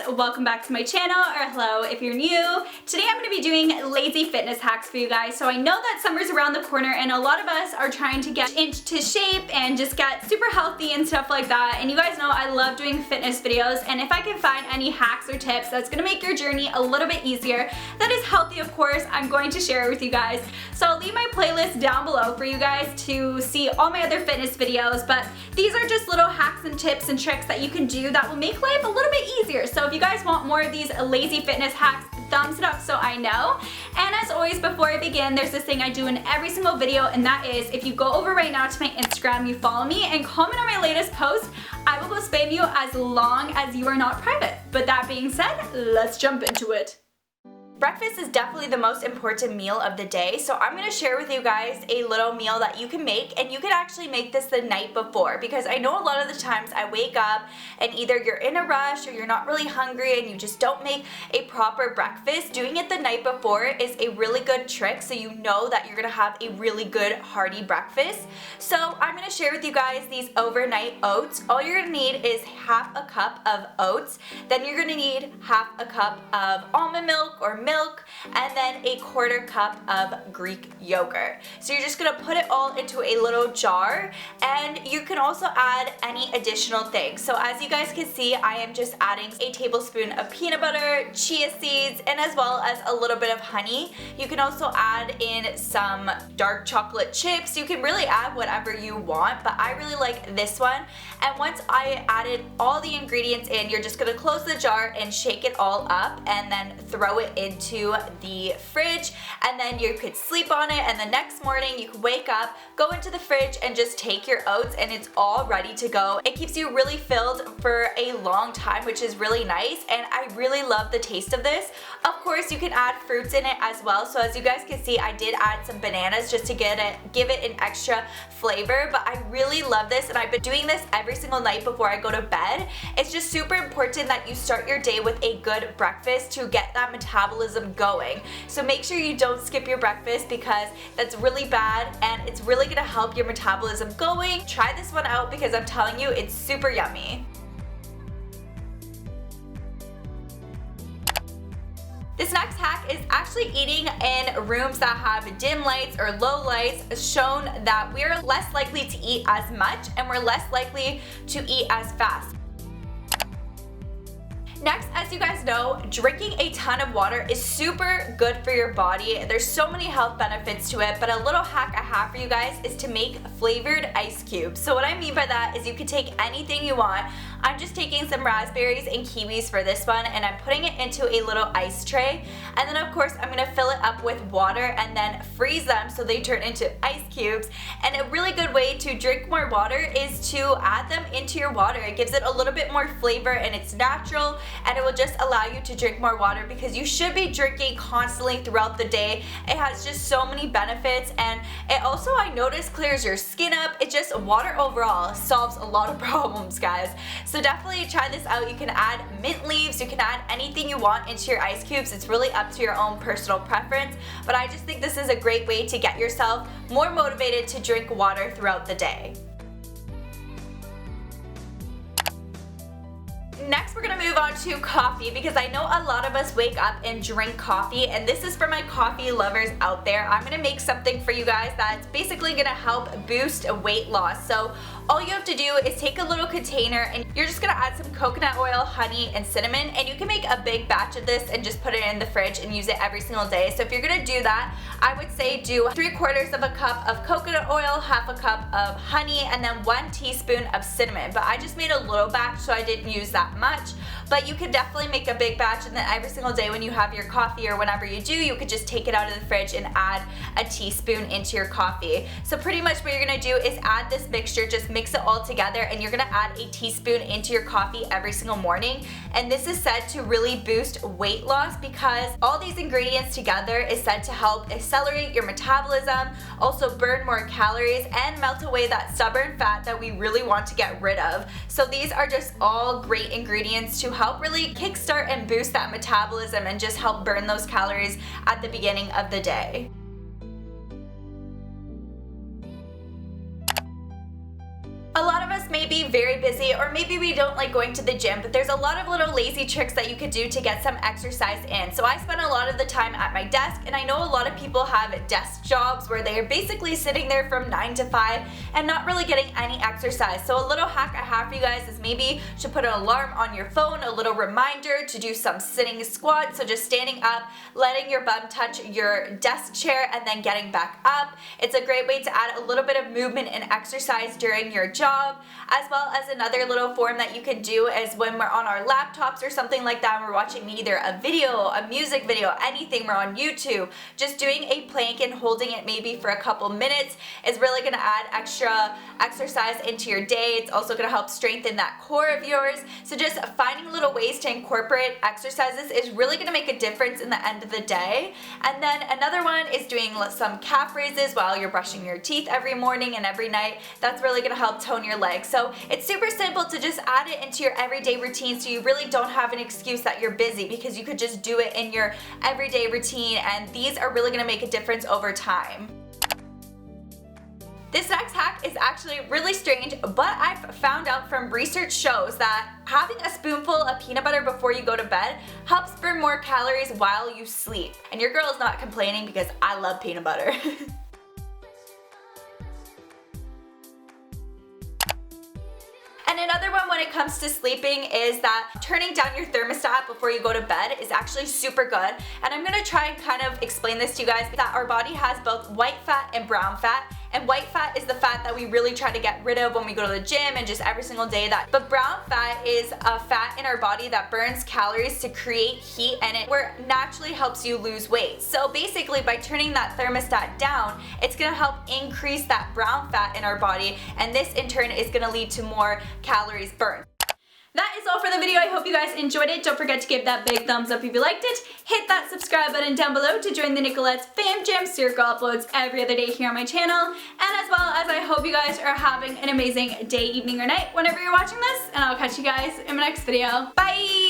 welcome back to my channel, or hello if you're new. Today I'm going to be doing lazy fitness hacks for you guys. So I know that summer's around the corner and a lot of us are trying to get into shape and just get super healthy and stuff like that. And you guys know I love doing fitness videos, and if I can find any hacks or tips that's going to make your journey a little bit easier, that is healthy of course, I'm going to share it with you guys. So I'll leave my playlist down below for you guys to see all my other fitness videos, but these are just little hacks and tips and tricks that you can do that will make life a little bit easier. So if you guys want more of these lazy fitness hacks, thumbs it up so I know. And as always, before I begin, there's this thing I do in every single video, and that is if you go over right now to my Instagram, you follow me and comment on my latest post, I will go spam you as long as you are not private. But that being said, let's jump into it. Breakfast is definitely the most important meal of the day, so I'm going to share with you guys a little meal that you can make, and you can actually make this the night before, because I know a lot of the times I wake up and either you're in a rush or you're not really hungry and you just don't make a proper breakfast. Doing it the night before is a really good trick, so you know that you're going to have a really good hearty breakfast. So I'm going to share with you guys these overnight oats. All you're going to need is half a cup of oats, then you're going to need half a cup of almond milk or milk, and then a quarter cup of Greek yogurt. So you're just gonna put it all into a little jar, and you can also add any additional things. So as you guys can see, I am just adding a tablespoon of peanut butter, chia seeds, and as well as a little bit of honey. You can also add in some dark chocolate chips. You can really add whatever you want, but I really like this one. And once I added all the ingredients in, you're just gonna close the jar and shake it all up and then throw it into the fridge, and then you could sleep on it, and the next morning you could wake up, go into the fridge, and just take your oats, and it's all ready to go. It keeps you really filled for a long time, which is really nice, and I really love the taste of this. Of course, you can add fruits in it as well. So as you guys can see, I did add some bananas just to give it an extra flavor, but I really love this, and I've been doing this every single night before I go to bed. It's just super important that you start your day with a good breakfast to get that metabolism going. So make sure you don't skip your breakfast, because that's really bad and it's really gonna help your metabolism going. Try this one out, because I'm telling you, it's super yummy. This next hack is actually eating in rooms that have dim lights or low lights, shown that we're less likely to eat as much and we're less likely to eat as fast. Next, as you guys know, drinking a ton of water is super good for your body. There's so many health benefits to it, but a little hack I have for you guys is to make flavored ice cubes. So what I mean by that is you can take anything you want. I'm just taking some raspberries and kiwis for this one, and I'm putting it into a little ice tray. And then of course I'm gonna fill it up with water and then freeze them so they turn into ice cubes. And a really good way to drink more water is to add them into your water. It gives it a little bit more flavor, and it's natural, and it will just allow you to drink more water, because you should be drinking constantly throughout the day. It has just so many benefits, and it also, I noticed, clears your skin up. It just, water overall solves a lot of problems, guys. So definitely try this out. You can add mint leaves, you can add anything you want into your ice cubes. It's really up to your own personal preference, but I just think this is a great way to get yourself more motivated to drink water throughout the day. Next, we're gonna move on to coffee, because I know a lot of us wake up and drink coffee, and this is for my coffee lovers out there. I'm gonna make something for you guys that's basically gonna help boost weight loss. So all you have to do is take a little container, and you're just gonna add some coconut oil, honey, and cinnamon, and you can make a big batch of this and just put it in the fridge and use it every single day. So if you're gonna do that, I would say do 3/4 of a cup of coconut oil, half a cup of honey, and then 1 teaspoon of cinnamon. But I just made a little batch, so I didn't use that much. But you could definitely make a big batch, and then every single day when you have your coffee or whenever you do, you could just take it out of the fridge and add a teaspoon into your coffee. So pretty much what you're gonna do is add this mixture, just mix it all together, and you're gonna add a teaspoon into your coffee every single morning. And this is said to really boost weight loss, because all these ingredients together is said to help accelerate your metabolism, also burn more calories, and melt away that stubborn fat that we really want to get rid of. So these are just all great ingredients to help really kickstart and boost that metabolism and just help burn those calories at the beginning of the day. A lot of us us may be very busy, or maybe we don't like going to the gym, but there's a lot of little lazy tricks that you could do to get some exercise in. So I spend a lot of the time at my desk, and I know a lot of people have desk jobs where they are basically sitting there from 9 to 5 and not really getting any exercise. So a little hack I have for you guys is maybe to put an alarm on your phone, a little reminder to do some sitting squats, so just standing up, letting your bum touch your desk chair, and then getting back up. It's a great way to add a little bit of movement and exercise during your job, as well as another little form that you could do is when we're on our laptops or something like that, and we're watching either a video, a music video, anything, we're on YouTube, just doing a plank and holding it maybe for a couple minutes is really going to add extra exercise into your day. It's also going to help strengthen that core of yours. So just finding little ways to incorporate exercises is really going to make a difference in the end of the day. And then another one is doing some calf raises while you're brushing your teeth every morning and every night. That's really going to help tone your legs. So it's super simple to just add it into your everyday routine, so you really don't have an excuse that you're busy, because you could just do it in your everyday routine, and these are really going to make a difference over time. This next hack is actually really strange, but I've found out from research shows that having a spoonful of peanut butter before you go to bed helps burn more calories while you sleep. And your girl is not complaining, because I love peanut butter. And another one when it comes to sleeping is that turning down your thermostat before you go to bed is actually super good. And I'm gonna try and kind of explain this to you guys, that our body has both white fat and brown fat. And white fat is the fat that we really try to get rid of when we go to the gym and just every single day. But brown fat is a fat in our body that burns calories to create heat, and it naturally helps you lose weight. So basically, by turning that thermostat down, it's gonna help increase that brown fat in our body, and this in turn is gonna lead to more calories burned. That is all for the video. I hope you guys enjoyed it. Don't forget to give that big thumbs up if you liked it. Hit that subscribe button down below to join the Nicolette's Fam Jam Circle uploads every other day here on my channel. And as well as I hope you guys are having an amazing day, evening, or night whenever you're watching this. And I'll catch you guys in my next video. Bye!